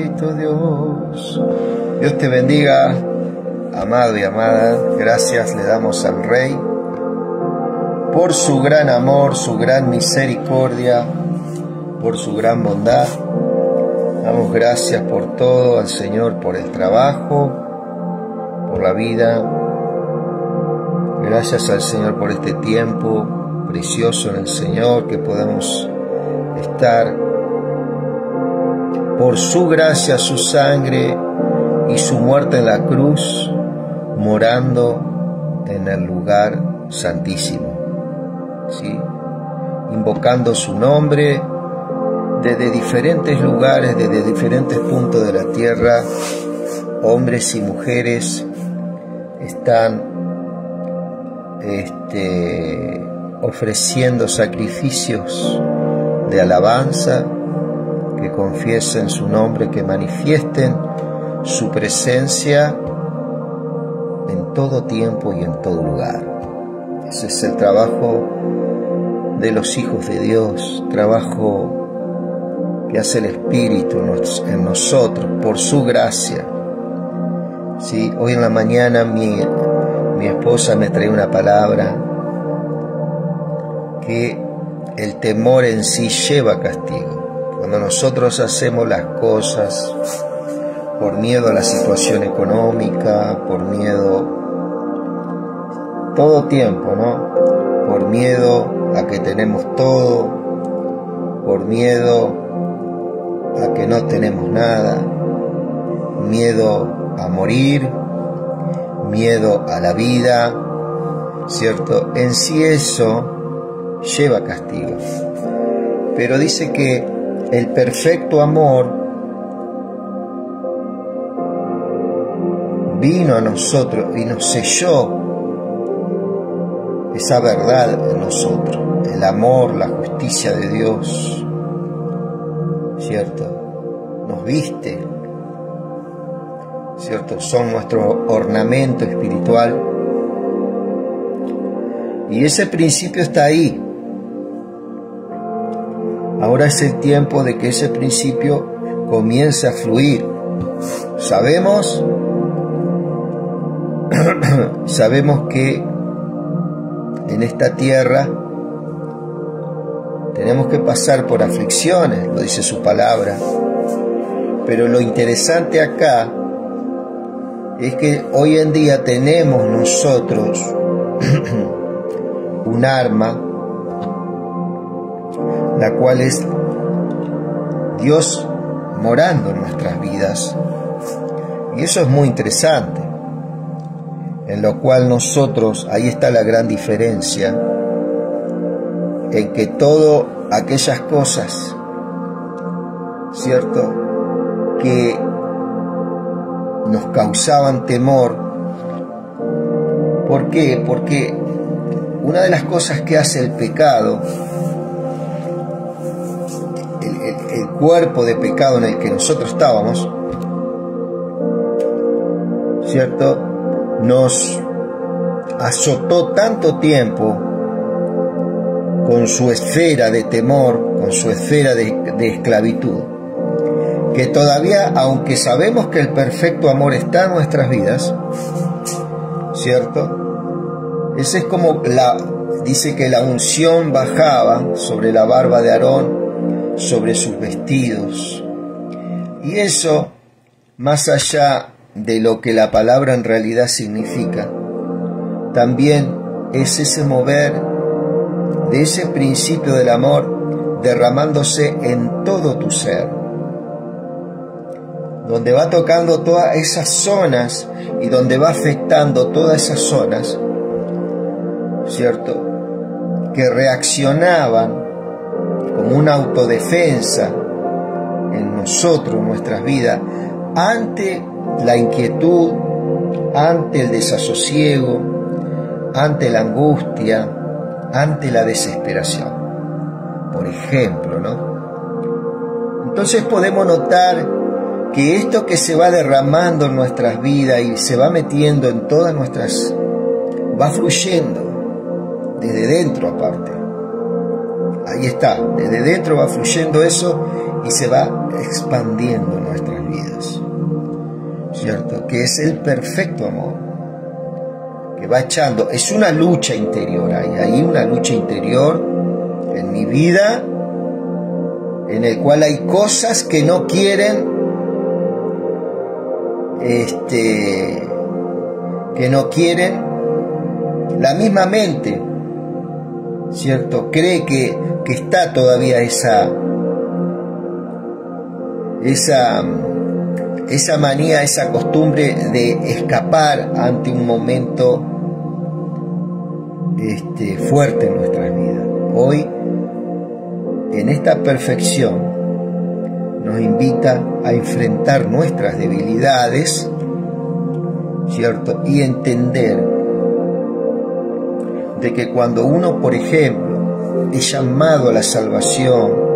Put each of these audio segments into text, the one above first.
Dios. Dios te bendiga, amado y amada. Gracias le damos al Rey por su gran amor, su gran misericordia, por su gran bondad. Damos gracias por todo al Señor, por el trabajo, por la vida. Gracias al Señor por este tiempo precioso en el Señor que podemos estar. Por su gracia, su sangre y su muerte en la cruz, morando en el lugar santísimo, ¿sí? Invocando su nombre desde diferentes lugares, desde diferentes puntos de la tierra. Hombres y mujeres están ofreciendo sacrificios de alabanza, que confiesen su nombre, que manifiesten su presencia en todo tiempo y en todo lugar. Ese es el trabajo de los hijos de Dios, trabajo que hace el Espíritu en nosotros, por su gracia. ¿Sí? Hoy en la mañana mi esposa me trae una palabra que el temor en sí lleva castigo. Cuando nosotros hacemos las cosas por miedo a la situación económica, por miedo, todo tiempo, ¿no? Por miedo a que tenemos todo, por miedo a que no tenemos nada, miedo a morir, miedo a la vida, ¿cierto? En sí eso lleva castigo. Pero dice que el perfecto amor vino a nosotros y nos selló esa verdad en nosotros, el amor, la justicia de Dios, ¿cierto? Nos viste, ¿cierto? Son nuestro ornamento espiritual y ese principio está ahí. Ahora es el tiempo de que ese principio comience a fluir. Sabemos que en esta tierra tenemos que pasar por aflicciones, lo dice su palabra. Pero lo interesante acá es que hoy en día tenemos nosotros un arma, la cual es Dios morando en nuestras vidas. Y eso es muy interesante, en lo cual nosotros, ahí está la gran diferencia, en que todas aquellas cosas, ¿cierto?, que nos causaban temor. ¿Por qué? Porque una de las cosas que hace el pecado, el cuerpo de pecado en el que nosotros estábamos, ¿cierto?, nos azotó tanto tiempo con su esfera de temor, con su esfera de esclavitud, que todavía, aunque sabemos que el perfecto amor está en nuestras vidas, ¿cierto?, ese es como dice que la unción bajaba sobre la barba de Aarón, sobre sus vestidos. Y eso, más allá de lo que la palabra en realidad significa, también es ese mover de ese principio del amor derramándose en todo tu ser, donde va tocando todas esas zonas y donde va afectando todas esas zonas, ¿cierto?, que reaccionaban como una autodefensa en nosotros, en nuestras vidas, ante la inquietud, ante el desasosiego, ante la angustia, ante la desesperación, por ejemplo, ¿no? Entonces podemos notar que esto que se va derramando en nuestras vidas y se va metiendo en todas nuestras, va fluyendo desde dentro aparte. Ahí está, desde dentro va fluyendo eso y se va expandiendo en nuestras vidas, ¿cierto? Que es el perfecto amor, que va echando, es una lucha interior, hay una lucha interior en mi vida, en el cual hay cosas que no quieren, la misma mente, ¿cierto? Cree que está todavía esa manía, esa costumbre de escapar ante un momento fuerte en nuestras vidas. Hoy, en esta perfección, nos invita a enfrentar nuestras debilidades, ¿cierto? Y entender de que cuando uno, por ejemplo, es llamado a la salvación,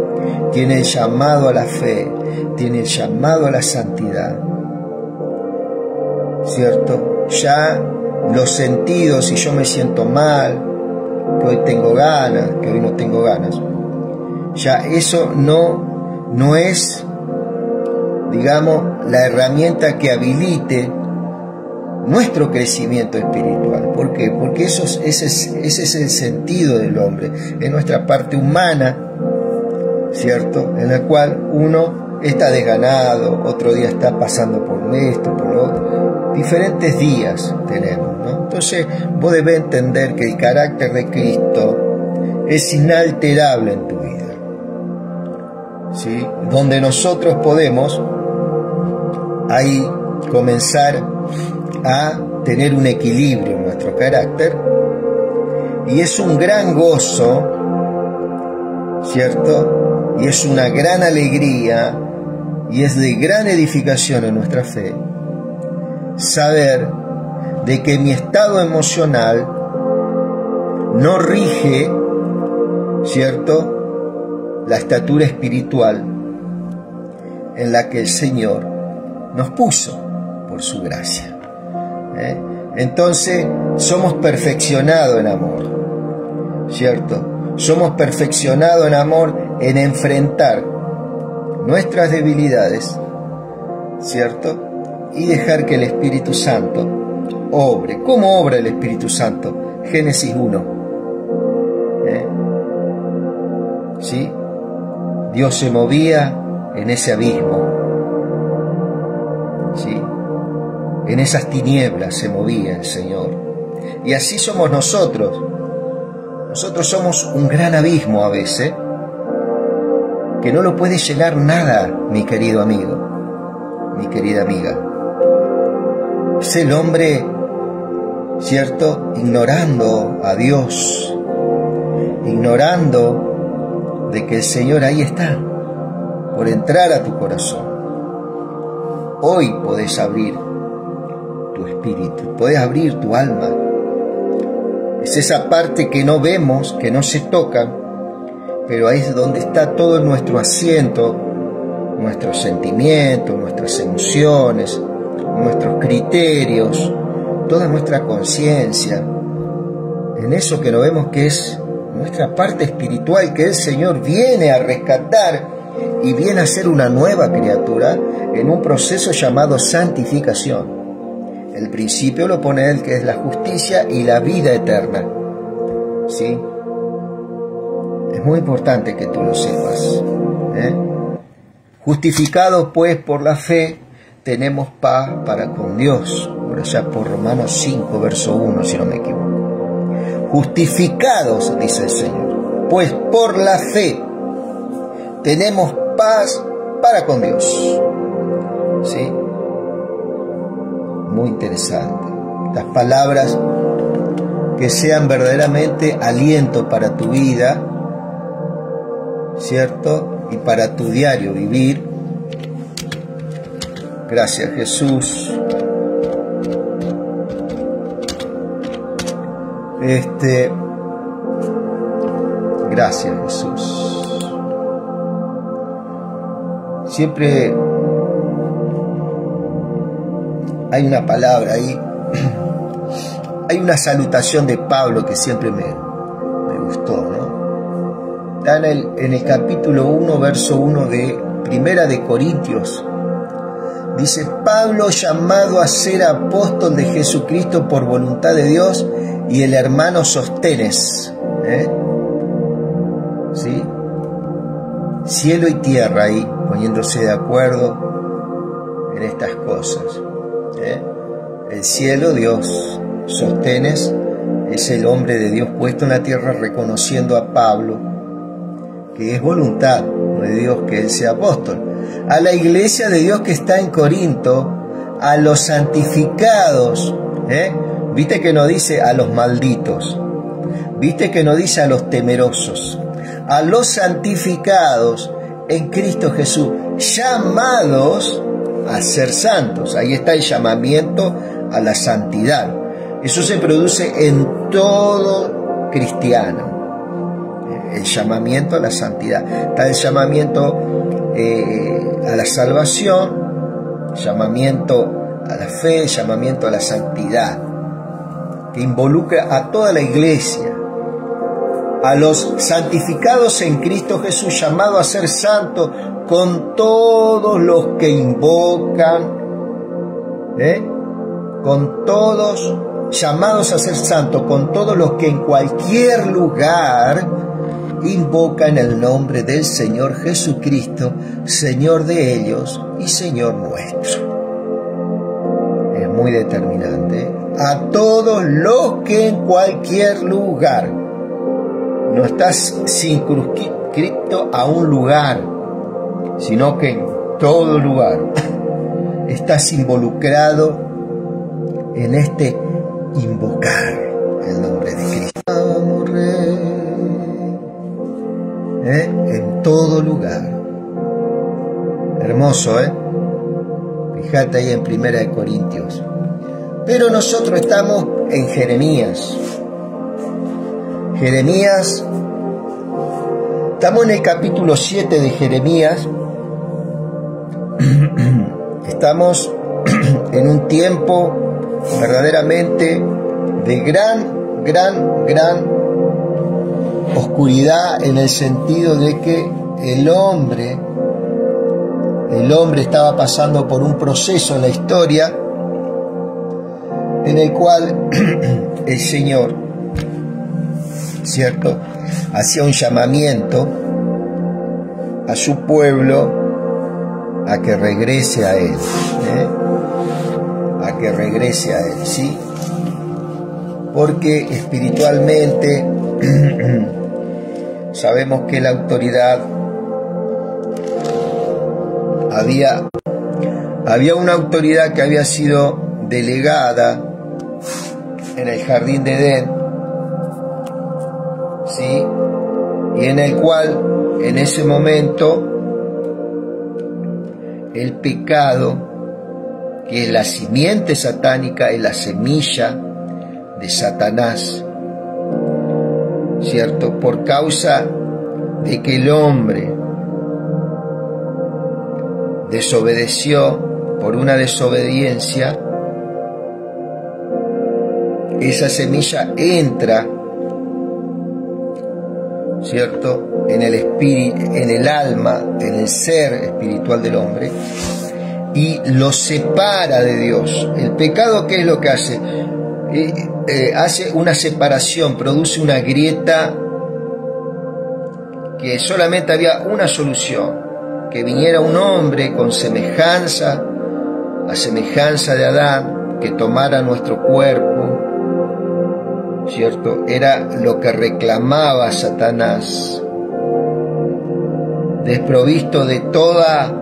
tiene el llamado a la fe, tiene el llamado a la santidad, ¿cierto? Ya los sentidos, si yo me siento mal, que hoy tengo ganas, que hoy no tengo ganas, ya eso no es, digamos, la herramienta que habilite nuestro crecimiento espiritual. ¿Por qué? Porque ese es el sentido del hombre, es nuestra parte humana, ¿cierto? En la cual uno está desganado, otro día está pasando por esto, por lo otro. Diferentes días tenemos, ¿no? Entonces vos debés entender que el carácter de Cristo es inalterable en tu vida, ¿sí? Donde nosotros podemos ahí comenzar a tener un equilibrio en nuestro carácter, y es un gran gozo, ¿cierto? Y es una gran alegría y es de gran edificación en nuestra fe saber de que mi estado emocional no rige, ¿cierto?, la estatura espiritual en la que el Señor nos puso por su gracia. Entonces somos perfeccionados en amor, ¿cierto? Somos perfeccionados en amor en enfrentar nuestras debilidades, ¿cierto? Y dejar que el Espíritu Santo obre. ¿Cómo obra el Espíritu Santo? Génesis 1. ¿Sí? Dios se movía en ese abismo, ¿sí? En esas tinieblas se movía el Señor. Y así somos nosotros. Nosotros somos un gran abismo a veces, que no lo puede llenar nada, mi querido amigo, mi querida amiga. Es el hombre, ¿cierto?, ignorando a Dios, ignorando de que el Señor ahí está, por entrar a tu corazón. Hoy podés abrir tu espíritu, podés abrir tu alma. Es esa parte que no vemos, que no se tocan, pero ahí es donde está todo nuestro asiento, nuestros sentimientos, nuestras emociones, nuestros criterios, toda nuestra conciencia, en eso que no vemos, que es nuestra parte espiritual, que el Señor viene a rescatar y viene a ser una nueva criatura en un proceso llamado santificación. El principio lo pone Él, que es la justicia y la vida eterna, ¿sí? Es muy importante que tú lo sepas, Justificados pues por la fe, tenemos paz para con Dios, por allá por Romanos 5, verso 1, si no me equivoco. Justificados, dice el Señor, pues por la fe tenemos paz para con Dios, ¿sí? Muy interesante. Las palabras que sean verdaderamente aliento para tu vida, ¿cierto? Y para tu diario vivir. Gracias, Jesús. Gracias, Jesús. Siempre hay una palabra ahí, hay una salutación de Pablo que siempre me gustó, ¿no? Está en el capítulo 1, verso 1 de Primera de Corintios. Dice: Pablo, llamado a ser apóstol de Jesucristo por voluntad de Dios, y el hermano Sóstenes. ¿Sí? Cielo y tierra ahí, poniéndose de acuerdo en estas cosas. El cielo, Dios. Sóstenes es el hombre de Dios puesto en la tierra, reconociendo a Pablo que es voluntad de Dios que él sea apóstol. A la iglesia de Dios que está en Corinto, a los santificados, viste que no dice a los malditos, viste que no dice a los temerosos, a los santificados en Cristo Jesús, llamados a ser santos. Ahí está el llamamiento a la santidad. Eso se produce en todo cristiano, el llamamiento a la santidad. Está el llamamiento a la salvación, llamamiento a la fe, llamamiento a la santidad, que involucra a toda la iglesia. A los santificados en Cristo Jesús, llamados a ser santos con todos los que invocan, con todos, llamados a ser santos con todos los que en cualquier lugar invocan el nombre del Señor Jesucristo, Señor de ellos y Señor nuestro. Es muy determinante. A todos los que en cualquier lugar. No estás circunscrito a un lugar, sino que en todo lugar estás involucrado en este invocar el nombre de Cristo. En todo lugar. Hermoso, Fíjate ahí en Primera de Corintios. Pero nosotros estamos en Jeremías. Jeremías, estamos en el capítulo 7 de Jeremías. Estamos en un tiempo verdaderamente de gran oscuridad, en el sentido de que el hombre estaba pasando por un proceso en la historia en el cual el Señor, ¿cierto?, hacía un llamamiento a su pueblo a que regrese a Él, a que regrese a Él, ¿sí? Porque espiritualmente sabemos que la autoridad, había una autoridad que había sido delegada en el jardín de Edén, ¿sí? Y en el cual, en ese momento, el pecado, que es la simiente satánica, es la semilla de Satanás, ¿cierto? Por causa de que el hombre desobedeció, por una desobediencia, esa semilla entra, ¿cierto?, en el espíritu, en el alma, en el ser espiritual del hombre, y lo separa de Dios. El pecado, ¿qué es lo que hace? Hace una separación, produce una grieta, que solamente había una solución: que viniera un hombre con semejanza, a semejanza de Adán, que tomara nuestro cuerpo, ¿cierto? Era lo que reclamaba Satanás, desprovisto de toda,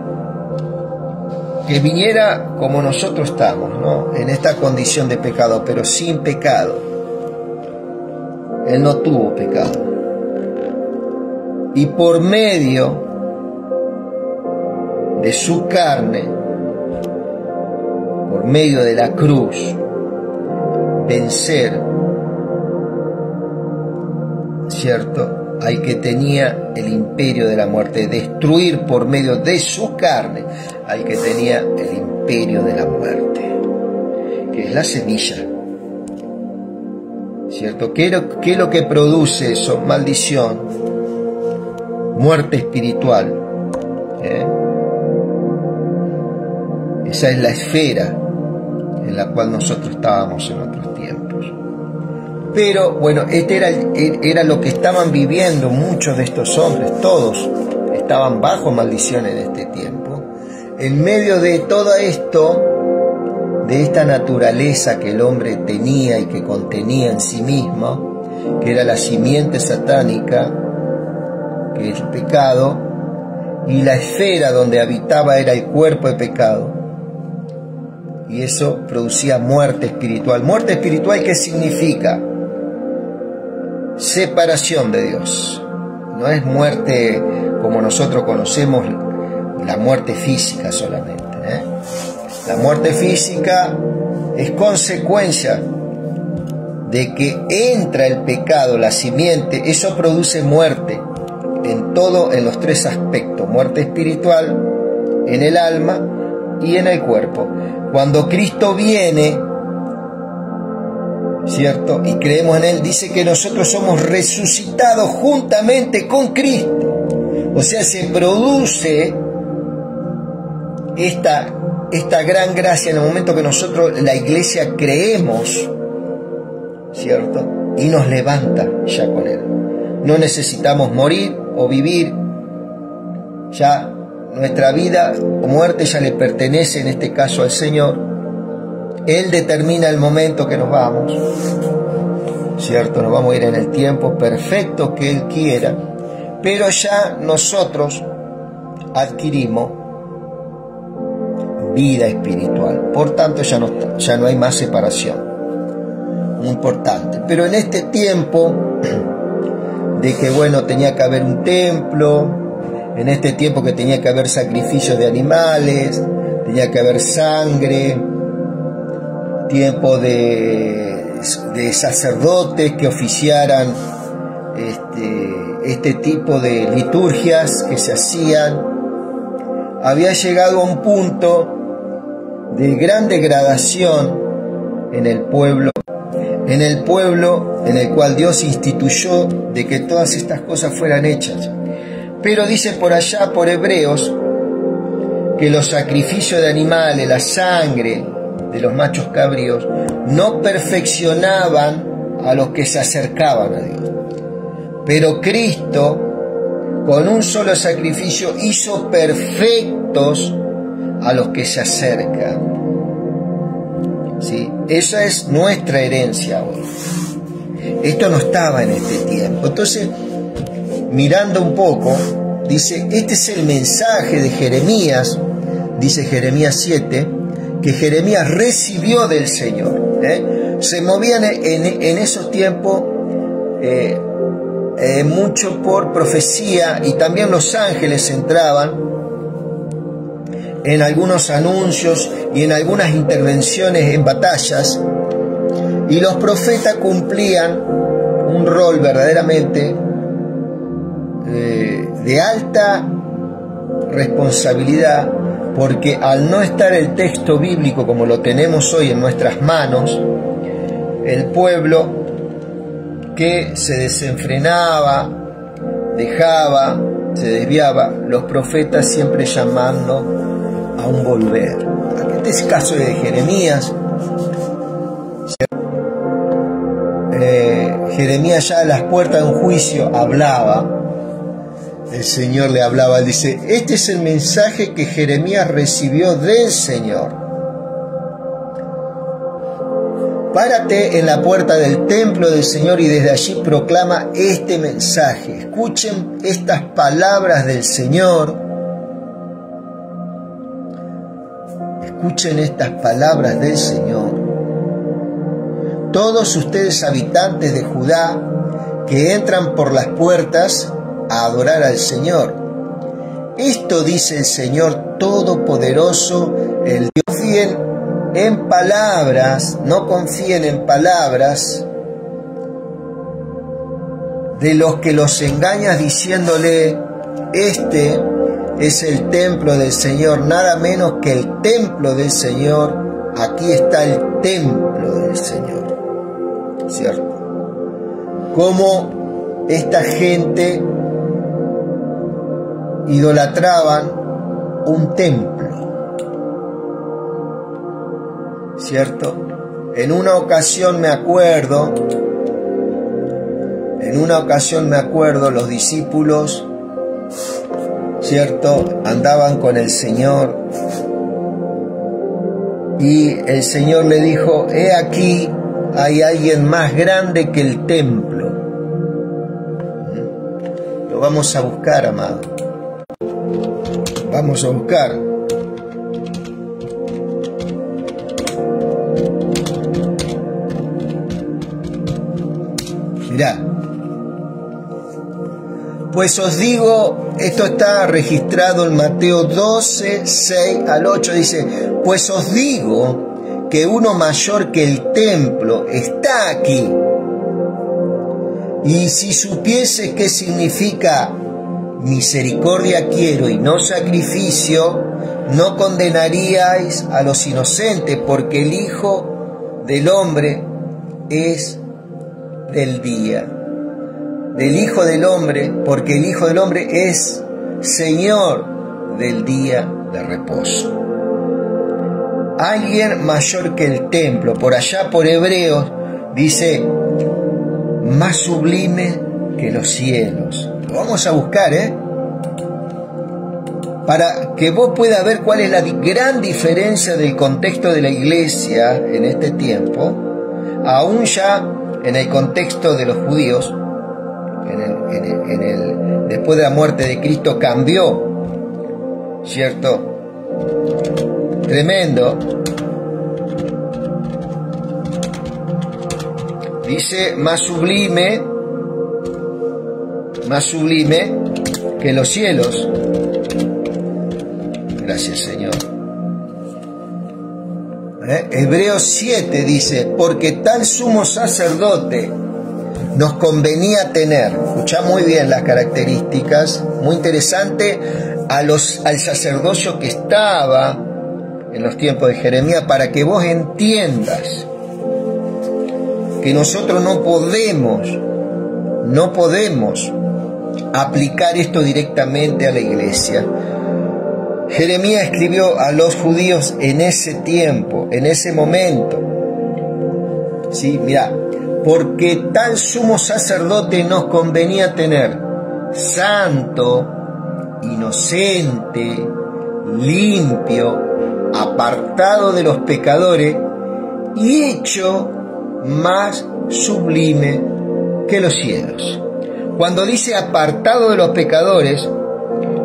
que viniera como nosotros estamos, ¿no?, en esta condición de pecado, pero sin pecado. Él no tuvo pecado. Y por medio de su carne, por medio de la cruz, vencer, ¿cierto?, al que tenía el imperio de la muerte, destruir por medio de su carne al que tenía el imperio de la muerte, que es la semilla, ¿cierto? ¿Qué es lo que produce eso? Maldición, muerte espiritual, Esa es la esfera en la cual nosotros estábamos en otros tiempos. Pero bueno, este era lo que estaban viviendo muchos de estos hombres. Todos estaban bajo maldición en este tiempo. En medio de todo esto, de esta naturaleza que el hombre tenía y que contenía en sí mismo, que era la simiente satánica, que es el pecado, y la esfera donde habitaba era el cuerpo de pecado, y eso producía muerte espiritual. ¿Muerte espiritual qué significa? Separación de Dios. No es muerte como nosotros conocemos, la muerte física solamente, La muerte física es consecuencia de que entra el pecado, la simiente. Eso produce muerte en los tres aspectos: muerte espiritual, en el alma y en el cuerpo. Cuando Cristo viene, ¿cierto?, y creemos en Él, dice que nosotros somos resucitados juntamente con Cristo. O sea, se produce esta gran gracia en el momento que nosotros, la iglesia, creemos, ¿cierto?, y nos levanta ya con Él. No necesitamos morir o vivir, ya nuestra vida o muerte ya le pertenece en este caso al Señor. Él determina el momento que nos vamos, ¿cierto? Nos vamos a ir en el tiempo perfecto que Él quiera, pero ya nosotros adquirimos vida espiritual. Por tanto, ya no hay más separación. Muy importante. Pero en este tiempo de que, bueno, tenía que haber un templo, en este tiempo que tenía que haber sacrificios de animales, tenía que haber sangre, tiempo de sacerdotes que oficiaran este tipo de liturgias que se hacían, había llegado a un punto de gran degradación en el pueblo en el cual Dios instituyó de que todas estas cosas fueran hechas. Pero dice por allá, por Hebreos, que los sacrificios de animales, la sangre de los machos cabríos, no perfeccionaban a los que se acercaban a Dios. Pero Cristo, con un solo sacrificio, hizo perfectos a los que se acercan. ¿Sí? Esa es nuestra herencia hoy. Esto no estaba en este tiempo. Entonces, mirando un poco, dice, este es el mensaje de Jeremías, dice Jeremías 7, que Jeremías recibió del Señor. Se movían en esos tiempos mucho por profecía, y también los ángeles entraban en algunos anuncios y en algunas intervenciones en batallas, y los profetas cumplían un rol verdaderamente de alta responsabilidad, porque al no estar el texto bíblico como lo tenemos hoy en nuestras manos, el pueblo que se desenfrenaba, dejaba, se desviaba, los profetas siempre llamando a un volver. Este es el caso de Jeremías. Jeremías ya a las puertas de un juicio hablaba, el Señor le hablaba, dice, este es el mensaje que Jeremías recibió del Señor. Párate en la puerta del templo del Señor y desde allí proclama este mensaje. Escuchen estas palabras del Señor. Escuchen estas palabras del Señor. Todos ustedes, habitantes de Judá, que entran por las puertas a adorar al Señor. Esto dice el Señor Todopoderoso, el Dios. Confíen en palabras, no confíen en palabras de los que los engañan diciéndole, este es el templo del Señor, nada menos que el templo del Señor. Aquí está el templo del Señor, ¿cierto? Como esta gente idolatraban un templo, ¿cierto? En una ocasión me acuerdo, los discípulos, ¿cierto?, andaban con el Señor y el Señor le dijo: he aquí, hay alguien más grande que el templo. Lo vamos a buscar, amado. Vamos a buscar. Mirá. Pues os digo, esto está registrado en Mateo 12, 6 al 8, dice: pues os digo que uno mayor que el templo está aquí. Y si supiese qué significa misericordia quiero y no sacrificio, no condenaríais a los inocentes, porque el Hijo del Hombre es del día. Del Hijo del Hombre, porque el Hijo del Hombre es Señor del día de reposo. Alguien mayor que el templo, por allá por Hebreos, dice: más sublime que los cielos. Lo vamos a buscar, para que vos puedas ver cuál es la gran diferencia del contexto de la iglesia en este tiempo, aún ya en el contexto de los judíos. Después de la muerte de Cristo cambió, ¿cierto? Tremendo. Dice: más sublime que los cielos. Gracias, Señor. Hebreos 7 dice: porque tal sumo sacerdote nos convenía tener. Escuchá muy bien las características, muy interesante, al sacerdocio que estaba en los tiempos de Jeremías, para que vos entiendas que nosotros no podemos aplicar esto directamente a la iglesia. Jeremías escribió a los judíos en ese tiempo, en ese momento. Sí, mirá: porque tal sumo sacerdote nos convenía tener, santo, inocente, limpio, apartado de los pecadores y hecho más sublime que los cielos. Cuando dice apartado de los pecadores,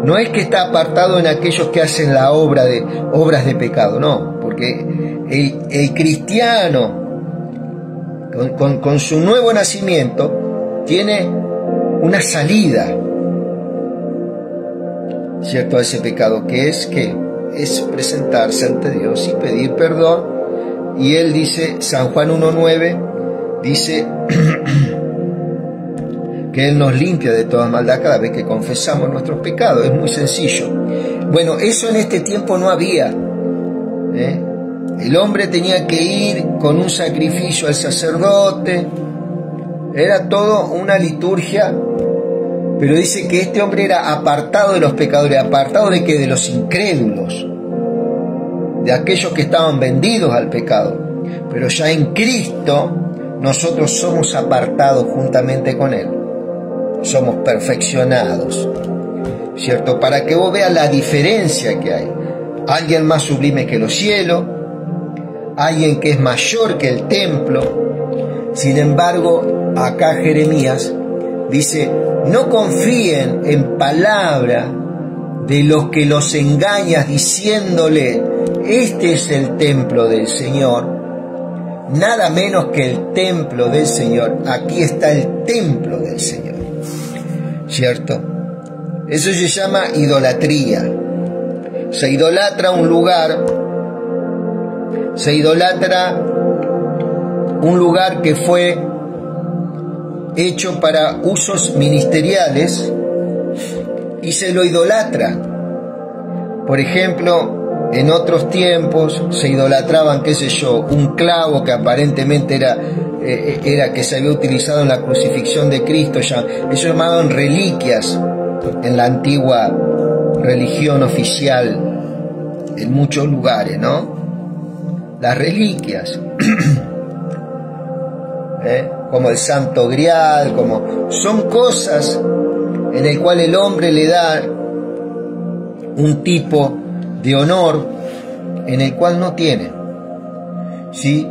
no es que está apartado en aquellos que hacen la obras de pecado, no, porque el cristiano con su nuevo nacimiento tiene una salida, ¿cierto?, a ese pecado, que es presentarse ante Dios y pedir perdón. Y él dice, San Juan 1:9 dice que Él nos limpia de toda maldad cada vez que confesamos nuestros pecados. Es muy sencillo. Bueno, eso en este tiempo no había. El hombre tenía que ir con un sacrificio al sacerdote. Era todo una liturgia. Pero dice que este hombre era apartado de los pecadores. ¿Apartado de qué? De los incrédulos, de aquellos que estaban vendidos al pecado. Pero ya en Cristo nosotros somos apartados juntamente con Él. Somos perfeccionados, ¿cierto? Para que vos veas la diferencia que hay. Alguien más sublime que los cielos, alguien que es mayor que el templo. Sin embargo, acá Jeremías dice: no confíen en palabra de los que los engañas diciéndole: este es el templo del Señor. Nada menos que el templo del Señor. Aquí está el templo del Señor, ¿cierto? Eso se llama idolatría. Se idolatra un lugar que fue hecho para usos ministeriales y se lo idolatra. Por ejemplo, en otros tiempos se idolatraban, qué sé yo, un clavo que aparentemente era que se había utilizado en la crucifixión de Cristo. Eso llamaban reliquias en la antigua religión oficial en muchos lugares, ¿no? las reliquias, como el Santo Grial, como son cosas en el cual el hombre le da un tipo de honor en el cual no tiene, ¿sí?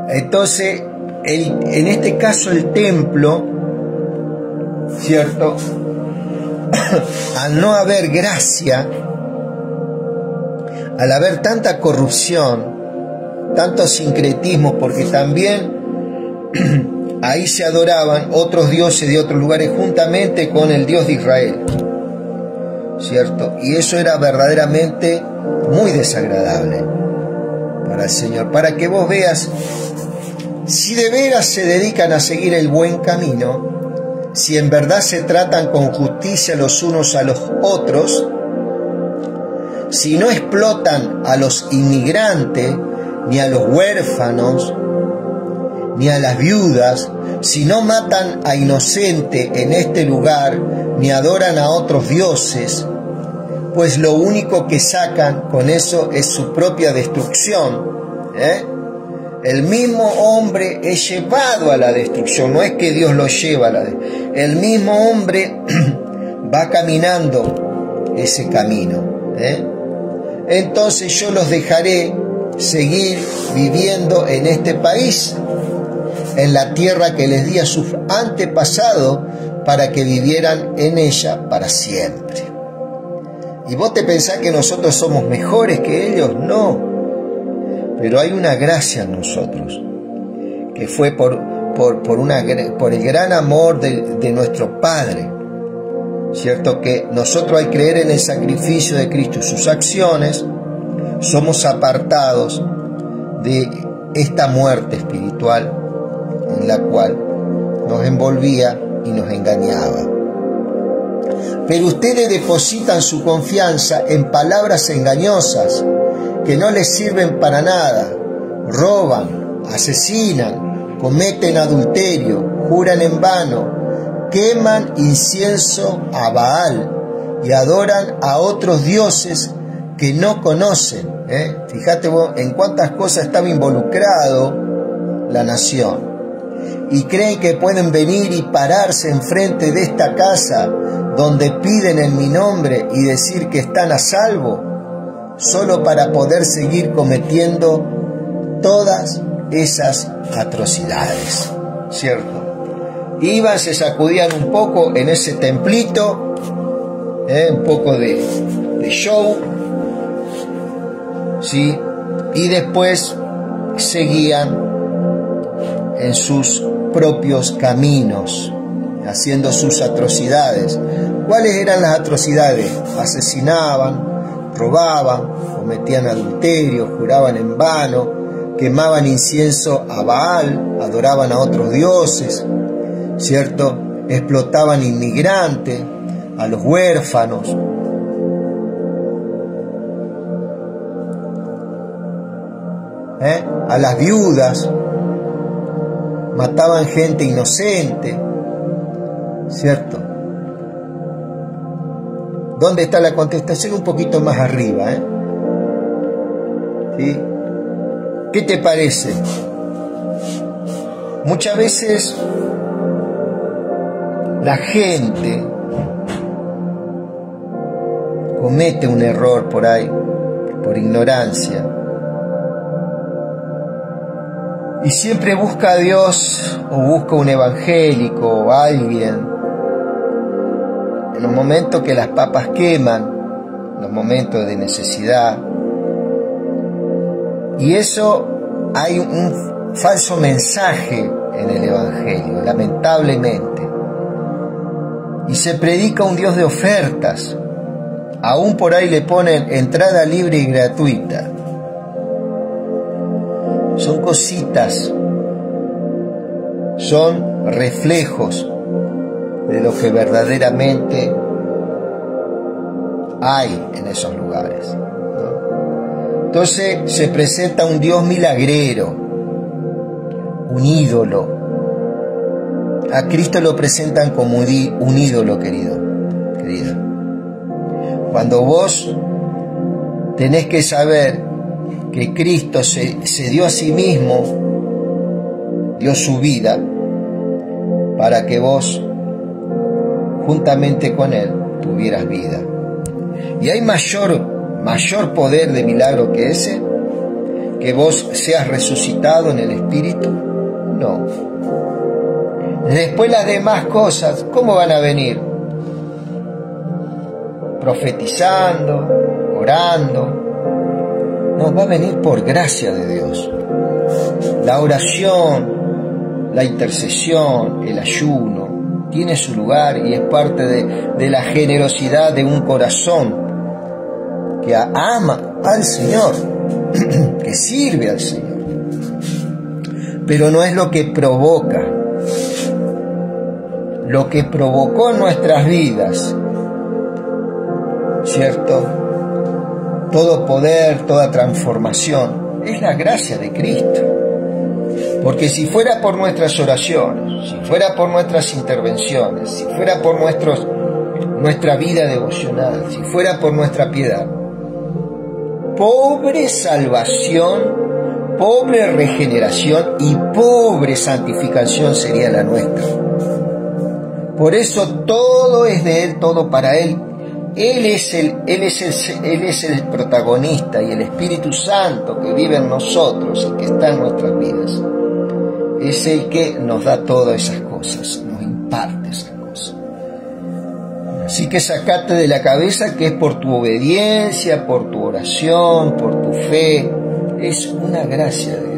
Entonces, en este caso el templo, ¿cierto? Al no haber gracia, al haber tanta corrupción, tanto sincretismo, porque también ahí se adoraban otros dioses de otros lugares juntamente con el Dios de Israel, ¿cierto? Y eso era verdaderamente muy desagradable para el Señor, para que vos veas si de veras se dedican a seguir el buen camino, si en verdad se tratan con justicia los unos a los otros, si no explotan a los inmigrantes, ni a los huérfanos, ni a las viudas, si no matan a inocente en este lugar, ni adoran a otros dioses, pues lo único que sacan con eso es su propia destrucción, El mismo hombre es llevado a la destrucción, no es que Dios lo lleva a la destrucción. El mismo hombre va caminando ese camino, Entonces yo los dejaré seguir viviendo en este país, en la tierra que les di a sus antepasados, para que vivieran en ella para siempre. ¿Y vos te pensás que nosotros somos mejores que ellos? No. Pero hay una gracia en nosotros, que fue por el gran amor de nuestro Padre, ¿cierto? Que nosotros, al creer en el sacrificio de Cristo y sus acciones, somos apartados de esta muerte espiritual en la cual nos envolvía y nos engañaba. Pero ustedes depositan su confianza en palabras engañosas que no les sirven para nada. Roban, asesinan, cometen adulterio, juran en vano, queman incienso a Baal y adoran a otros dioses que no conocen. Fíjate vos en cuántas cosas estaba involucrado la nación. Y creen que pueden venir y pararse enfrente de esta casa donde piden en mi nombre y decir que están a salvo, solo para poder seguir cometiendo todas esas atrocidades, ¿cierto? Iban, se sacudían un poco en ese templito, un poco de show, ¿sí? Y después seguían en sus propios caminos, haciendo sus atrocidades. ¿Cuáles eran las atrocidades? Asesinaban, robaban, cometían adulterio, juraban en vano, quemaban incienso a Baal, adoraban a otros dioses, ¿cierto? Explotaban inmigrantes, a los huérfanos. A las viudas, mataban gente inocente, ¿cierto? ¿Dónde está la contestación? Un poquito más arriba, ¿sí? ¿Qué te parece? Muchas veces la gente comete un error por ahí, por ignorancia, y siempre busca a Dios o busca un evangélico o alguien en los momentos que las papas queman, en los momentos de necesidad. Y eso, hay un falso mensaje en el evangelio, lamentablemente. Y se predica un Dios de ofertas. Aún por ahí le ponen entrada libre y gratuita. Son cositas, son reflejos de lo que verdaderamente hay en esos lugares, ¿no? Entonces se presenta un Dios milagrero, un ídolo. A Cristo lo presentan como un ídolo, querida. Cuando vos tenés que saber que Cristo se dio a sí mismo, dio su vida, para que vos, juntamente con Él, tuvieras vida. ¿Y hay mayor poder de milagro que ese? ¿Que vos seas resucitado en el Espíritu? No. Después las demás cosas, ¿cómo van a venir? Profetizando, orando. No, va a venir por gracia de Dios. La oración, la intercesión, el ayuno, tiene su lugar y es parte de la generosidad de un corazón que ama al Señor, que sirve al Señor. Pero no es lo que provoca. Lo que provocó en nuestras vidas, ¿cierto? Todo poder, toda transformación, es la gracia de Cristo. Porque si fuera por nuestras oraciones, si fuera por nuestras intervenciones, si fuera por nuestra vida devocional, si fuera por nuestra piedad, pobre salvación, pobre regeneración y pobre santificación sería la nuestra. Por eso todo es de Él, todo para Él. Él es el protagonista, y el Espíritu Santo que vive en nosotros y que está en nuestras vidas es el que nos da todas esas cosas, nos imparte esas cosas. Así que sacate de la cabeza que es por tu obediencia, por tu oración, por tu fe. Es una gracia de Dios.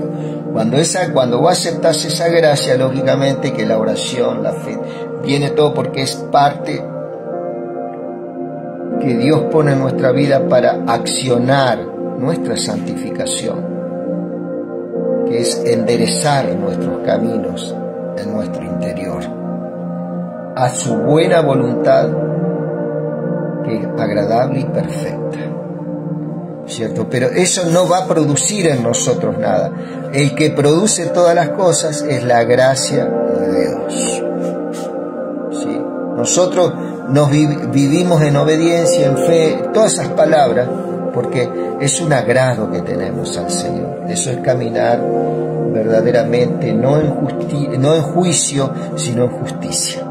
Cuando vos aceptás esa gracia, lógicamente que la oración, la fe, viene todo porque es parte que Dios pone en nuestra vida para accionar nuestra santificación, que es enderezar nuestros caminos en nuestro interior a su buena voluntad, que es agradable y perfecta, ¿cierto? Pero eso no va a producir en nosotros nada. El que produce todas las cosas es la gracia de Dios, ¿sí? Nosotros vivimos en obediencia, en fe, todas esas palabras, porque es un agrado que tenemos al Señor. Eso es caminar verdaderamente, no en juicio, sino en justicia,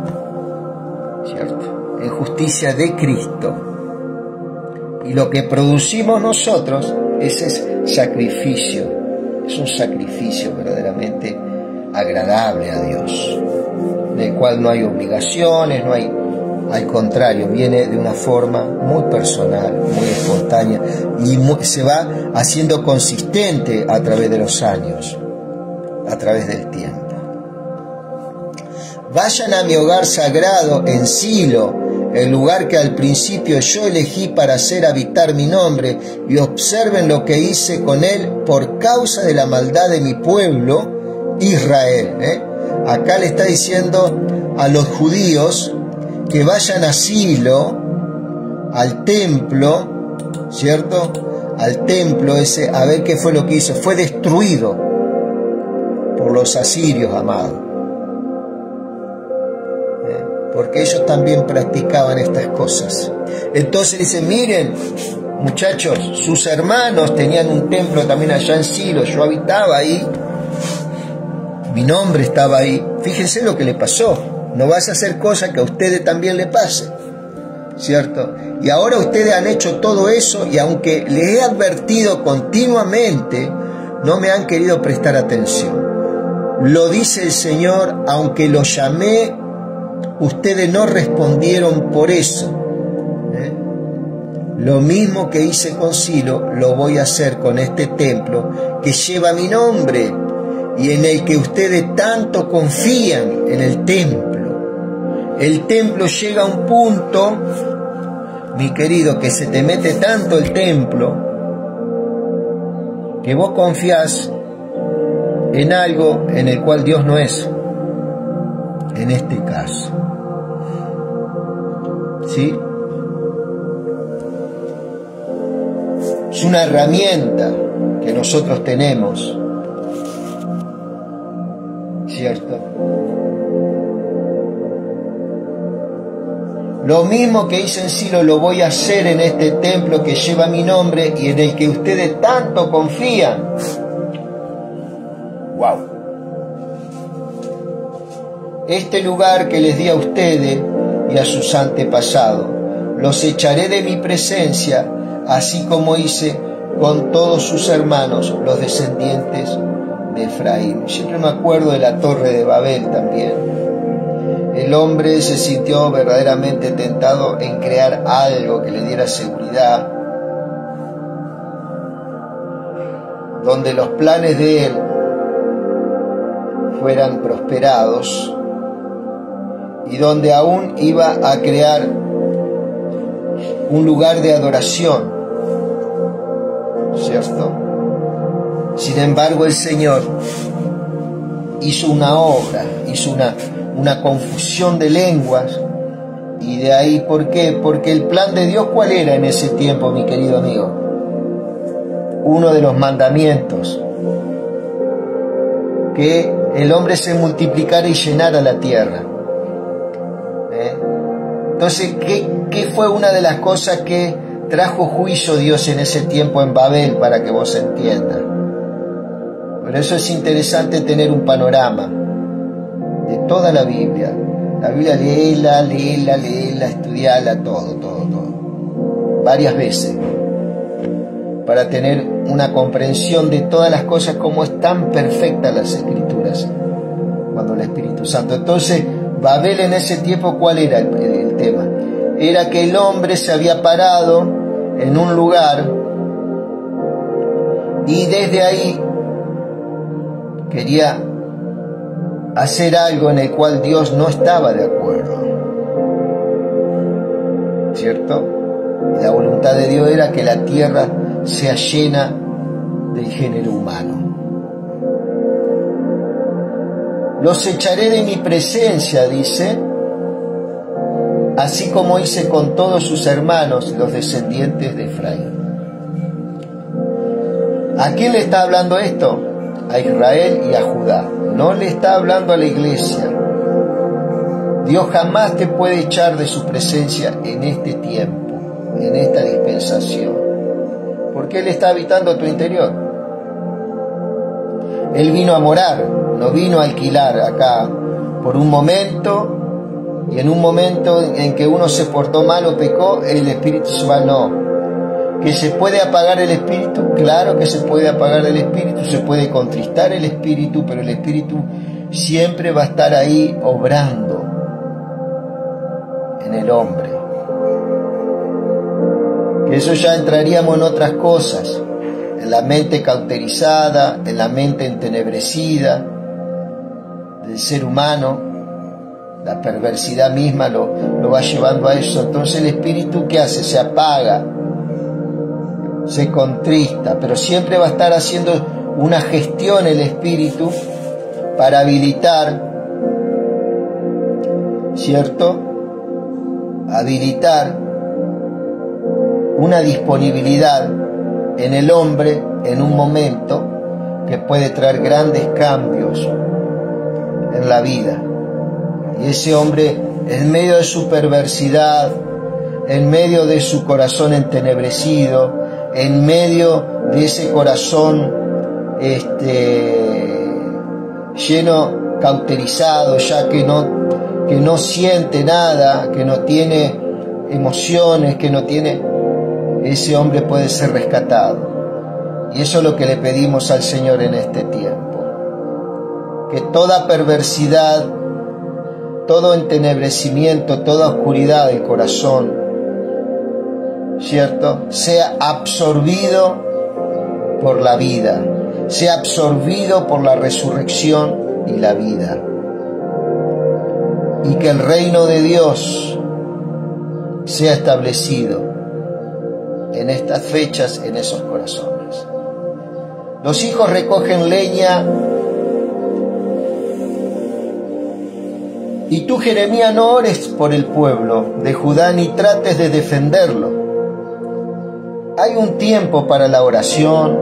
¿cierto? En justicia de Cristo. Y lo que producimos nosotros, ese es sacrificio, es un sacrificio verdaderamente agradable a Dios, del cual no hay obligaciones, al contrario, viene de una forma muy personal, muy espontánea, y se va haciendo consistente a través de los años, a través del tiempo. Vayan a mi hogar sagrado en Silo, el lugar que al principio yo elegí para hacer habitar mi nombre, y observen lo que hice con él por causa de la maldad de mi pueblo Israel. Acá le está diciendo a los judíos que vayan a Silo, al templo, ¿cierto? Al templo ese, a ver qué fue lo que hizo. Fue destruido por los asirios, amados. Porque ellos también practicaban estas cosas. Entonces dicen, miren, muchachos, sus hermanos tenían un templo también allá en Silo, yo habitaba ahí, mi nombre estaba ahí. Fíjense lo que le pasó. No vas a hacer cosas que a ustedes también le pase, ¿cierto? Y ahora ustedes han hecho todo eso, y aunque les he advertido continuamente, no me han querido prestar atención. Lo dice el Señor, aunque los llamé, ustedes no respondieron por eso. Lo mismo que hice con Silo, lo voy a hacer con este templo que lleva mi nombre y en el que ustedes tanto confían, en el templo. El templo llega a un punto, mi querido, que se te mete tanto el templo que vos confías en algo en el cual Dios no es, en este caso. ¿Sí? Es una herramienta que nosotros tenemos, ¿cierto? Lo mismo que hice en Silo lo voy a hacer en este templo que lleva mi nombre y en el que ustedes tanto confían. Wow. Este lugar que les di a ustedes y a sus antepasados, los echaré de mi presencia, así como hice con todos sus hermanos, los descendientes de Efraín. Siempre me acuerdo de la Torre de Babel también. El hombre se sintió verdaderamente tentado en crear algo que le diera seguridad, donde los planes de él fueran prosperados y donde aún iba a crear un lugar de adoración, ¿cierto? Sin embargo, el Señor hizo una obra, hizo una confusión de lenguas. Y de ahí, ¿por qué? Porque el plan de Dios, ¿cuál era en ese tiempo, mi querido amigo? Uno de los mandamientos, que el hombre se multiplicara y llenara la tierra. Entonces, ¿qué fue una de las cosas que trajo juicio Dios en ese tiempo en Babel, para que vos entiendas? Por eso es interesante tener un panorama de toda la Biblia. La Biblia, léela, estudiala, todo. Varias veces. Para tener una comprensión de todas las cosas, como es tan perfectas las Escrituras. Cuando el Espíritu Santo. Entonces, Babel en ese tiempo, ¿cuál era el tema? Era que el hombre se había parado en un lugar y desde ahí quería hacer algo en el cual Dios no estaba de acuerdo, ¿cierto? La voluntad de Dios era que la tierra sea llena del género humano. Los echaré de mi presencia, dice, así como hice con todos sus hermanos, los descendientes de Efraín. ¿A quién le está hablando esto? A Israel y a Judá. No le está hablando a la iglesia. Dios jamás te puede echar de su presencia en este tiempo, en esta dispensación, porque Él está habitando tu interior. Él vino a morar, no vino a alquilar acá por un momento, y en un momento en que uno se portó mal o pecó, el Espíritu se va. No. ¿Que se puede apagar el Espíritu? Claro que se puede apagar el Espíritu, se puede contristar el Espíritu, pero el Espíritu siempre va a estar ahí obrando en el hombre. Que eso ya entraríamos en otras cosas, en la mente cauterizada, en la mente entenebrecida del ser humano. La perversidad misma lo va llevando a eso. Entonces el Espíritu, ¿qué hace? Se apaga, se contrista, pero siempre va a estar haciendo una gestión el Espíritu para habilitar, ¿cierto? Habilitar una disponibilidad en el hombre en un momento que puede traer grandes cambios en la vida. Y ese hombre, en medio de su perversidad, en medio de su corazón entenebrecido, en medio de ese corazón lleno, cauterizado, ya que no siente nada, que no tiene emociones, que no tiene, ese hombre puede ser rescatado. Y eso es lo que le pedimos al Señor en este tiempo. Que toda perversidad, todo entenebrecimiento, toda oscuridad del corazón, ¿cierto?, sea absorbido por la vida, sea absorbido por la resurrección y la vida. Y que el reino de Dios sea establecido en estas fechas, en esos corazones. Los hijos recogen leña y tú, Jeremías, no ores por el pueblo de Judá ni trates de defenderlo. Hay un tiempo para la oración,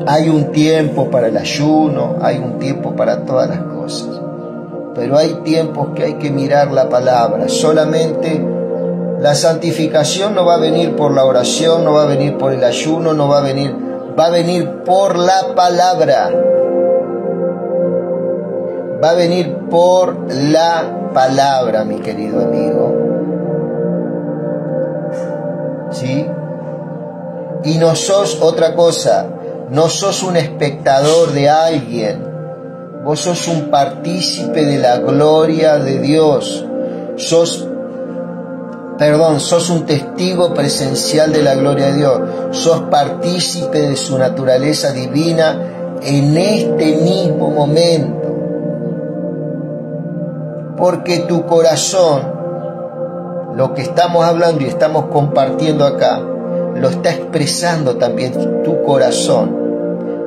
hay un tiempo para el ayuno, hay un tiempo para todas las cosas. pero hay tiempos que hay que mirar la palabra. Solamente la santificación no va a venir por la oración, no va a venir por el ayuno, no va a venir por la palabra. Va a venir por la palabra, mi querido amigo. ¿Sí? Y no sos otra cosa, no sos un espectador de alguien, vos sos un partícipe de la gloria de Dios, sos un testigo presencial de la gloria de Dios, sos partícipe de su naturaleza divina en este mismo momento, porque tu corazón, lo que estamos hablando y estamos compartiendo acá, lo está expresando también tu corazón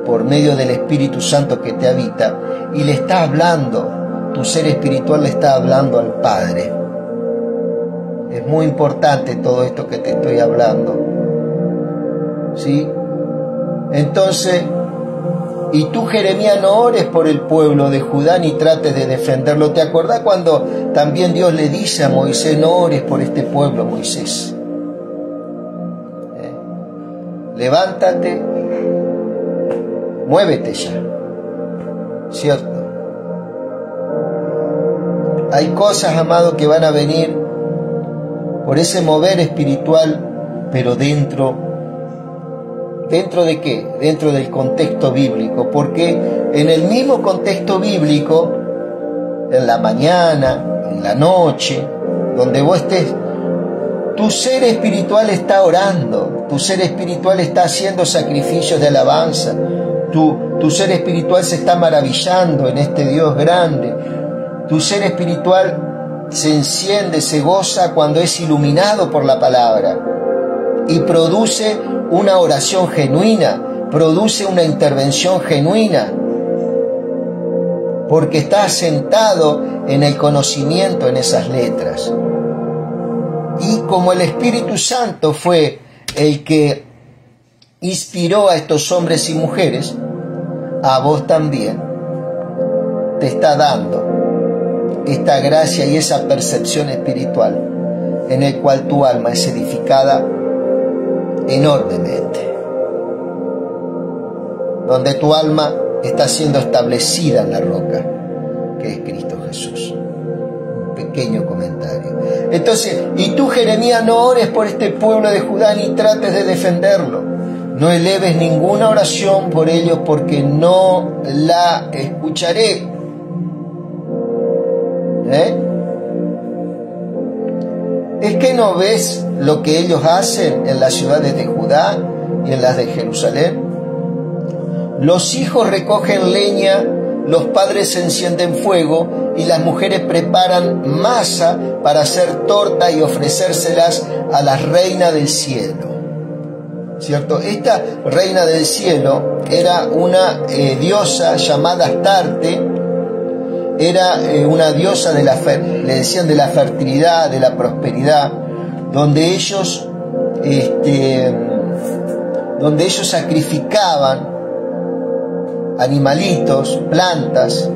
por medio del Espíritu Santo que te habita, y le está hablando, tu ser espiritual le está hablando al Padre. Es muy importante todo esto que te estoy hablando, ¿sí? Entonces, y tú, Jeremías, no ores por el pueblo de Judá ni trates de defenderlo. ¿Te acordás cuando también Dios le dice a Moisés, no ores por este pueblo, Moisés? Levántate, muévete ya, ¿cierto? Hay cosas, amado, que van a venir por ese mover espiritual, pero ¿dentro de qué? Dentro del contexto bíblico, porque en el mismo contexto bíblico, en la mañana, en la noche, donde vos estés, tu ser espiritual está orando, tu ser espiritual está haciendo sacrificios de alabanza, tu ser espiritual se está maravillando en este Dios grande, tu ser espiritual se enciende, se goza cuando es iluminado por la palabra y produce una oración genuina, produce una intervención genuina, porque está asentado en el conocimiento, en esas letras. Y como el Espíritu Santo fue el que inspiró a estos hombres y mujeres, a vos también te está dando esta gracia y esa percepción espiritual en el cual tu alma es edificada enormemente, donde tu alma está siendo establecida en la roca que es Cristo Jesús. Un pequeño comentario. Entonces, y tú, Jeremías, no ores por este pueblo de Judá ni trates de defenderlo, no eleves ninguna oración por ellos, porque no la escucharé. ¿Es que no ves lo que ellos hacen en las ciudades de Judá y en las de Jerusalén? Los hijos recogen leña, los padres encienden fuego y las mujeres preparan masa para hacer torta y ofrecérselas a la reina del cielo. ¿Cierto? Esta reina del cielo era una diosa llamada Astarte. Era una diosa de le decían de la fertilidad, de la prosperidad, donde ellos sacrificaban animalitos, plantas,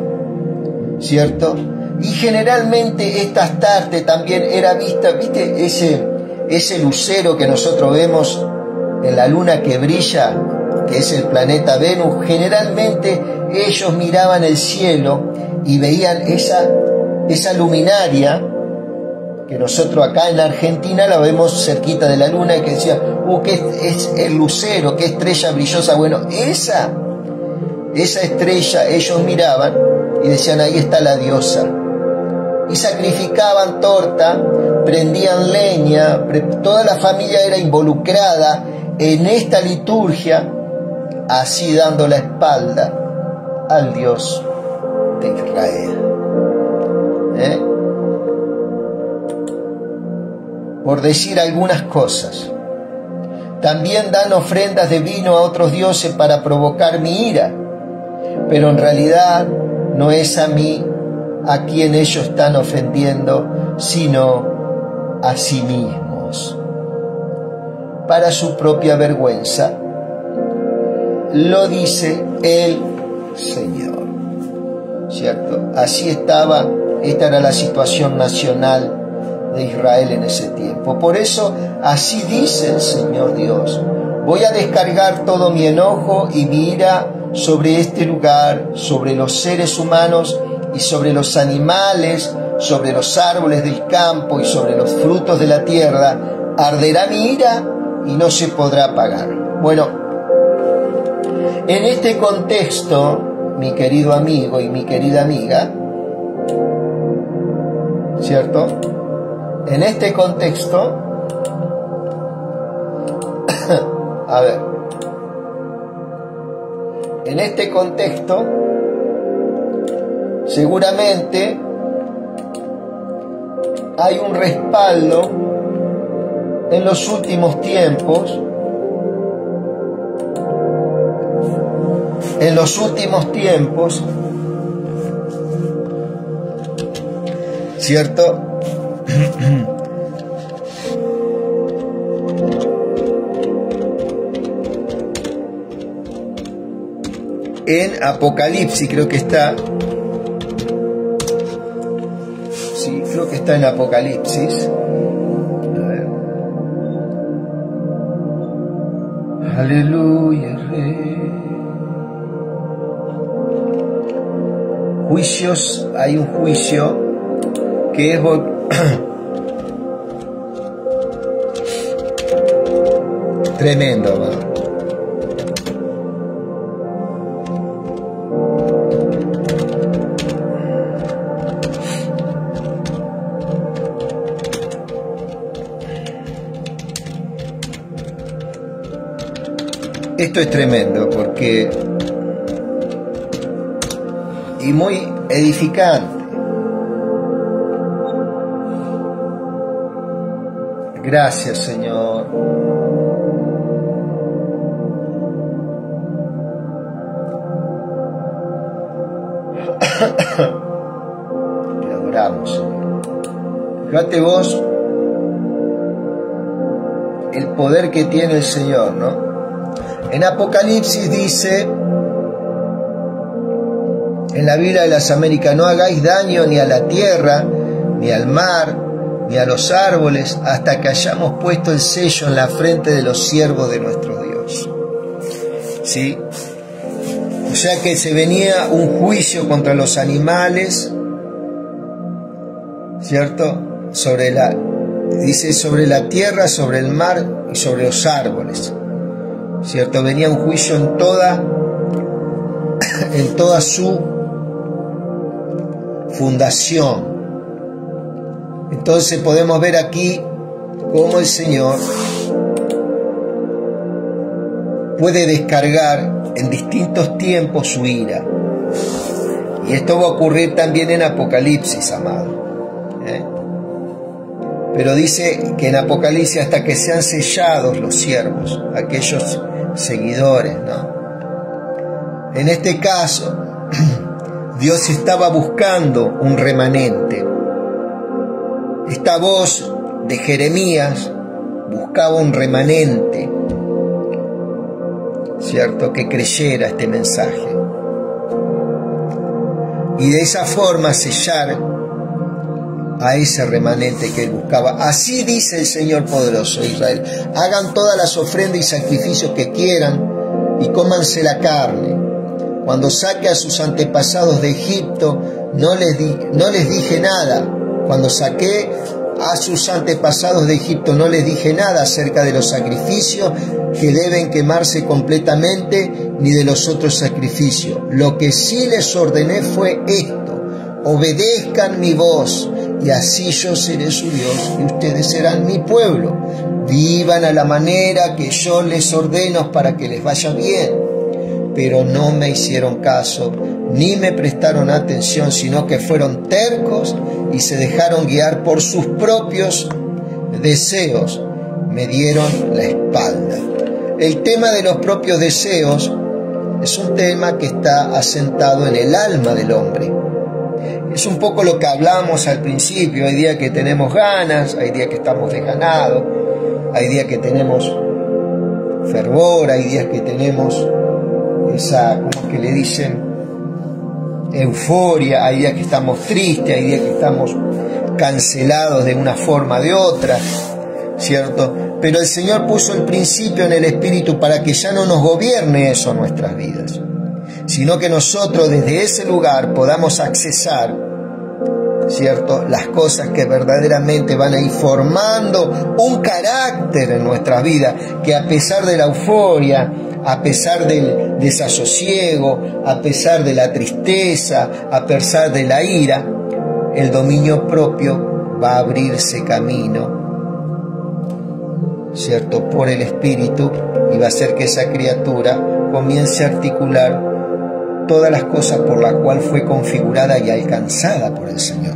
¿cierto? Y generalmente esta Astarte también era vista, ¿viste? Ese lucero que nosotros vemos en la luna que brilla, que es el planeta Venus. Generalmente ellos miraban el cielo y veían esa luminaria que nosotros acá en la Argentina la vemos cerquita de la luna, y que decía, que es el lucero, qué estrella brillosa. Bueno, esa estrella ellos miraban y decían, ahí está la diosa. Y sacrificaban torta, prendían leña, toda la familia era involucrada en esta liturgia, así dando la espalda al Dios de Israel. Por decir algunas cosas. También dan ofrendas de vino a otros dioses para provocar mi ira, pero en realidad no es a mí a quien ellos están ofendiendo, sino a sí mismos, para su propia vergüenza. Lo dice el Señor, ¿cierto? Así estaba Esta era la situación nacional de Israel en ese tiempo. Por eso, así dice el Señor Dios: voy a descargar todo mi enojo y mi ira sobre este lugar, sobre los seres humanos y sobre los animales, sobre los árboles del campo y sobre los frutos de la tierra. Arderá mi ira y no se podrá apagar. Bueno, en este contexto, mi querido amigo y mi querida amiga, ¿cierto? En este contexto, a ver, en este contexto, seguramente hay un respaldo en los últimos tiempos, ¿cierto? En Apocalipsis creo que está. Sí, creo que está en Apocalipsis. A ver. Aleluya, Rey. Juicios, hay un juicio que es tremendo, ¿no? Esto es tremendo porque y muy edificante. Gracias, Señor. Te adoramos, Señor. Fíjate vos el poder que tiene el Señor, ¿no? En Apocalipsis dice, en la Biblia de las Américas: no hagáis daño ni a la tierra, ni al mar, ni a los árboles, hasta que hayamos puesto el sello en la frente de los siervos de nuestro Dios. ¿Sí? O sea que se venía un juicio contra los animales, ¿cierto? Dice sobre la tierra, sobre el mar y sobre los árboles, ¿cierto? Venía un juicio en toda su fundación. Entonces podemos ver aquí cómo el Señor puede descargar en distintos tiempos su ira. Y esto va a ocurrir también en Apocalipsis, amado. Pero dice que en Apocalipsis hasta que sean sellados los siervos, aquellos seguidores, ¿no? En este caso, Dios estaba buscando un remanente. Esta voz de Jeremías buscaba un remanente, ¿cierto?, que creyera este mensaje. Y de esa forma sellar a ese remanente que él buscaba. Así dice el Señor poderoso de Israel: hagan todas las ofrendas y sacrificios que quieran y cómanse la carne. Cuando saque a sus antepasados de Egipto, no les dije nada. Cuando saqué a sus antepasados de Egipto, no les dije nada acerca de los sacrificios que deben quemarse completamente, ni de los otros sacrificios. Lo que sí les ordené fue esto: obedezcan mi voz, y así yo seré su Dios y ustedes serán mi pueblo. Vivan a la manera que yo les ordeno para que les vaya bien. Pero no me hicieron caso, ni me prestaron atención, sino que fueron tercos y se dejaron guiar por sus propios deseos. Me dieron la espalda. El tema de los propios deseos es un tema que está asentado en el alma del hombre. Es un poco lo que hablamos al principio. Hay días que tenemos ganas, hay días que estamos desganados, hay días que tenemos fervor, hay días que tenemos esa, como que le dicen, euforia, hay días que estamos tristes, hay días que estamos cancelados de una forma o de otra, ¿cierto? Pero el Señor puso el principio en el Espíritu para que ya no nos gobierne eso en nuestras vidas, sino que nosotros desde ese lugar podamos accesar, ¿cierto?, las cosas que verdaderamente van a ir formando un carácter en nuestras vidas, que a pesar de la euforia, a pesar del desasosiego, a pesar de la tristeza, a pesar de la ira, el dominio propio va a abrirse camino, ¿cierto?, por el Espíritu, y va a hacer que esa criatura comience a articular todas las cosas por las cuales fue configurada y alcanzada por el Señor.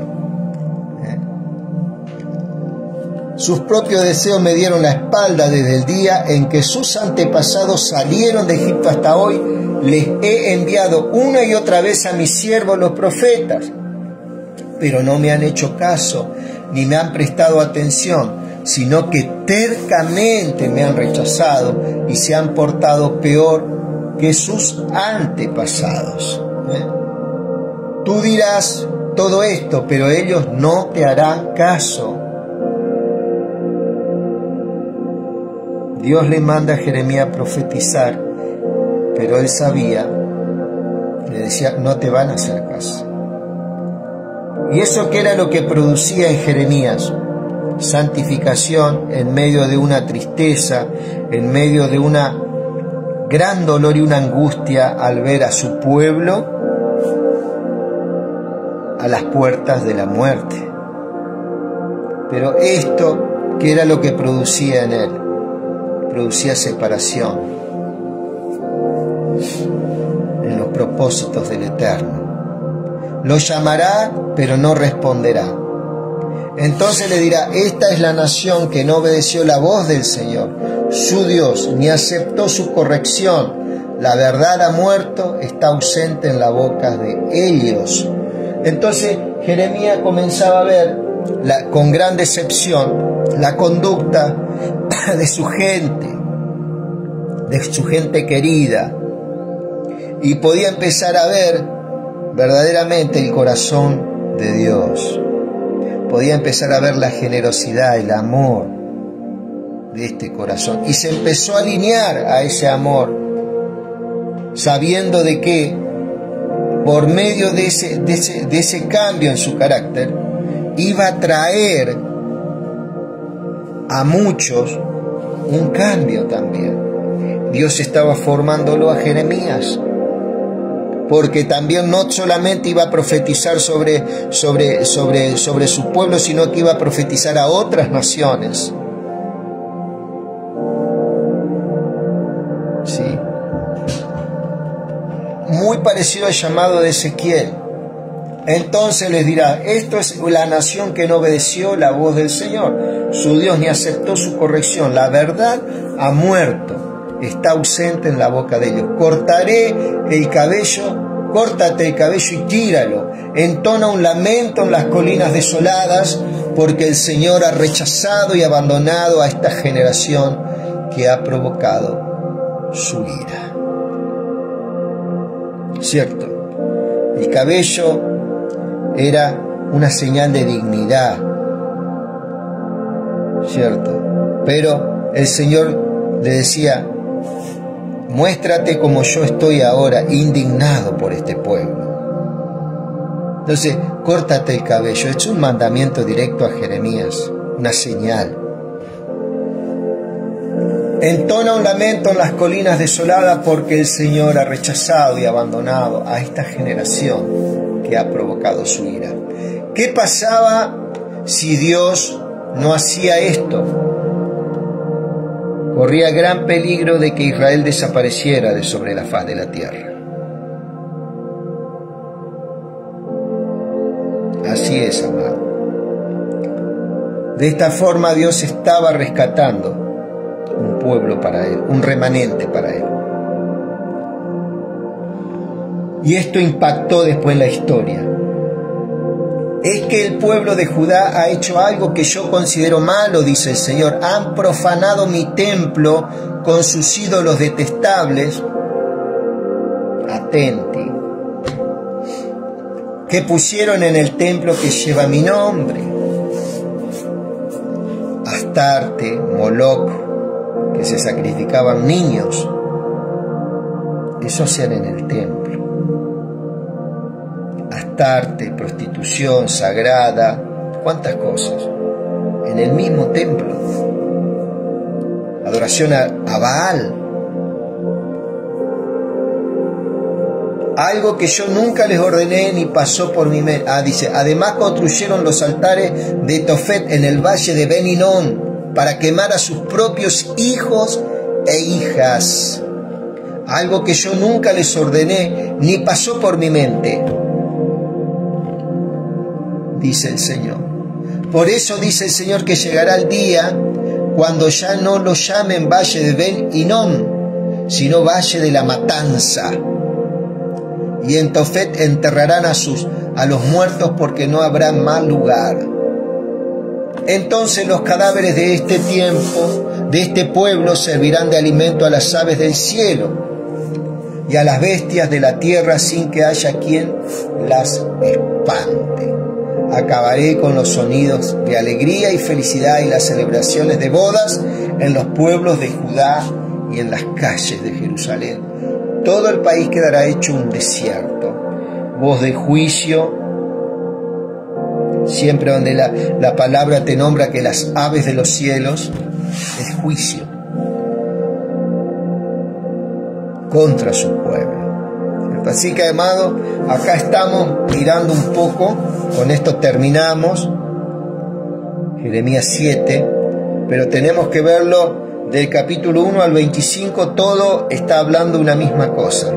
Sus propios deseos me dieron la espalda desde el día en que sus antepasados salieron de Egipto hasta hoy. Les he enviado una y otra vez a mis siervos los profetas, pero no me han hecho caso ni me han prestado atención, sino que tercamente me han rechazado y se han portado peor que sus antepasados. Tú dirás todo esto, pero ellos no te harán caso. Dios le manda a Jeremías a profetizar, pero él sabía, le decía, no te van a hacer caso. ¿Y eso qué era lo que producía en Jeremías? Santificación en medio de una tristeza, en medio de una gran dolor y una angustia al ver a su pueblo a las puertas de la muerte. Pero esto, ¿qué era lo que producía en él? Producía separación en los propósitos del Eterno. Lo llamará, pero no responderá. Entonces le dirá, esta es la nación que no obedeció la voz del Señor, su Dios, ni aceptó su corrección. La verdad ha muerto, está ausente en la boca de ellos. Entonces Jeremías comenzaba a ver con gran decepción la conducta de su gente querida, y podía empezar a ver verdaderamente el corazón de Dios. Podía empezar a ver la generosidad, el amor de este corazón, y se empezó a alinear a ese amor, sabiendo de que por medio de ese cambio en su carácter iba a traer a muchos un cambio también. Dios estaba formándolo a Jeremías, porque también no solamente iba a profetizar sobre su pueblo, sino que iba a profetizar a otras naciones. Sí. Muy parecido al llamado de Ezequiel. Entonces les dirá, esto es la nación que no obedeció la voz del Señor, su Dios, ni aceptó su corrección. La verdad ha muerto, está ausente en la boca de ellos. Córtate el cabello y tíralo. Entona un lamento en las colinas desoladas, porque el Señor ha rechazado y abandonado a esta generación que ha provocado su ira. ¿Cierto? El cabello era una señal de dignidad, ¿cierto? Pero el Señor le decía, muéstrate como yo estoy ahora, indignado por este pueblo. Entonces, córtate el cabello. Es un mandamiento directo a Jeremías, una señal. Entona un lamento en las colinas desoladas, porque el Señor ha rechazado y abandonado a esta generación que ha provocado su ira. ¿Qué pasaba si Dios no hacía esto? Corría gran peligro de que Israel desapareciera de sobre la faz de la tierra. Así es, amado. De esta forma Dios estaba rescatando un pueblo para Él, un remanente para Él. Y esto impactó después en la historia. Es que el pueblo de Judá ha hecho algo que yo considero malo, dice el Señor. Han profanado mi templo con sus ídolos detestables. Atenti. que pusieron en el templo que lleva mi nombre. Astarte, Moloc, que se sacrificaban niños, eso hacían en el templo. Astarte, prostitución sagrada, cuántas cosas, en el mismo templo. Adoración a Baal. Algo que yo nunca les ordené ni pasó por mi mente. Dice, además construyeron los altares de Tofet en el valle de Ben Hinnom para quemar a sus propios hijos e hijas. Algo que yo nunca les ordené ni pasó por mi mente, dice el Señor. Por eso dice el Señor que llegará el día cuando ya no lo llamen valle de Ben Hinnom, sino valle de la matanza. Y en Tofet enterrarán a los muertos porque no habrá más lugar. Entonces los cadáveres de este tiempo, de este pueblo, servirán de alimento a las aves del cielo y a las bestias de la tierra sin que haya quien las espante. Acabaré con los sonidos de alegría y felicidad y las celebraciones de bodas en los pueblos de Judá y en las calles de Jerusalén. Todo el país quedará hecho un desierto. Voz de juicio, siempre donde la palabra te nombra que las aves de los cielos, es juicio contra su pueblo. ¿Cierto? Así que, amado, acá estamos mirando un poco, con esto terminamos, Jeremías 7, pero tenemos que verlo del capítulo 1 al 25, todo está hablando una misma cosa,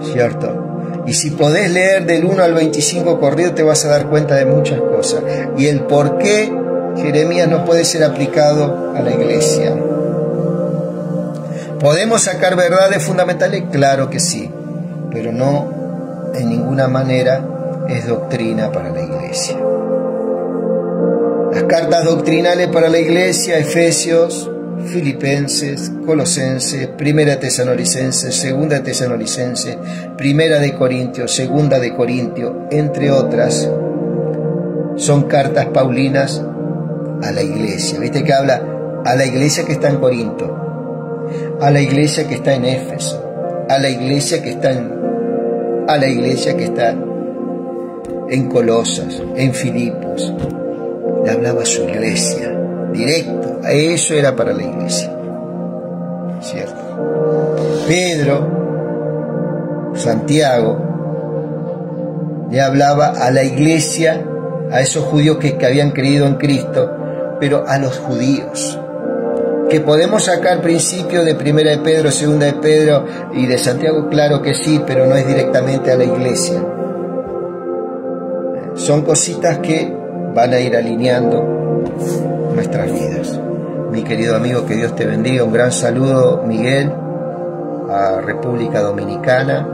¿cierto? Y si podés leer del 1 al 25 corrido, te vas a dar cuenta de muchas cosas. Y el por qué Jeremías no puede ser aplicado a la iglesia. ¿Podemos sacar verdades fundamentales? Claro que sí, pero no en ninguna manera es doctrina para la iglesia. Las cartas doctrinales para la iglesia: Efesios, Filipenses, Colosenses, Primera Tesalonicenses, Segunda Tesalonicenses, Primera de Corintios, Segunda de Corintios, entre otras, son cartas paulinas a la iglesia. ¿Viste que habla a la iglesia que está en Corinto, a la iglesia que está en Éfeso, a la iglesia que está en Colosas, en Filipos? Le hablaba a su iglesia, directo, eso era para la iglesia, ¿cierto? Pedro, Santiago, le hablaba a la iglesia, a esos judíos que habían creído en Cristo, pero a los judíos. ¿Que podemos sacar principios de Primera de Pedro, Segunda de Pedro y de Santiago? Claro que sí, pero no es directamente a la iglesia. Son cositas que van a ir alineando nuestras vidas. Mi querido amigo, que Dios te bendiga. Un gran saludo, Miguel, a República Dominicana.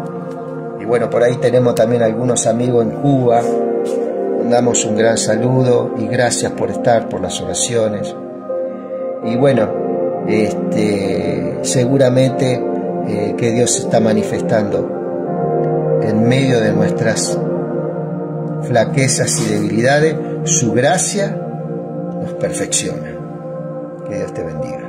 Y bueno, por ahí tenemos también algunos amigos en Cuba. Damos un gran saludo y gracias por estar, por las oraciones. Y bueno, seguramente que Dios se está manifestando en medio de nuestras flaquezas y debilidades. Su gracia nos perfecciona. Que Dios te bendiga.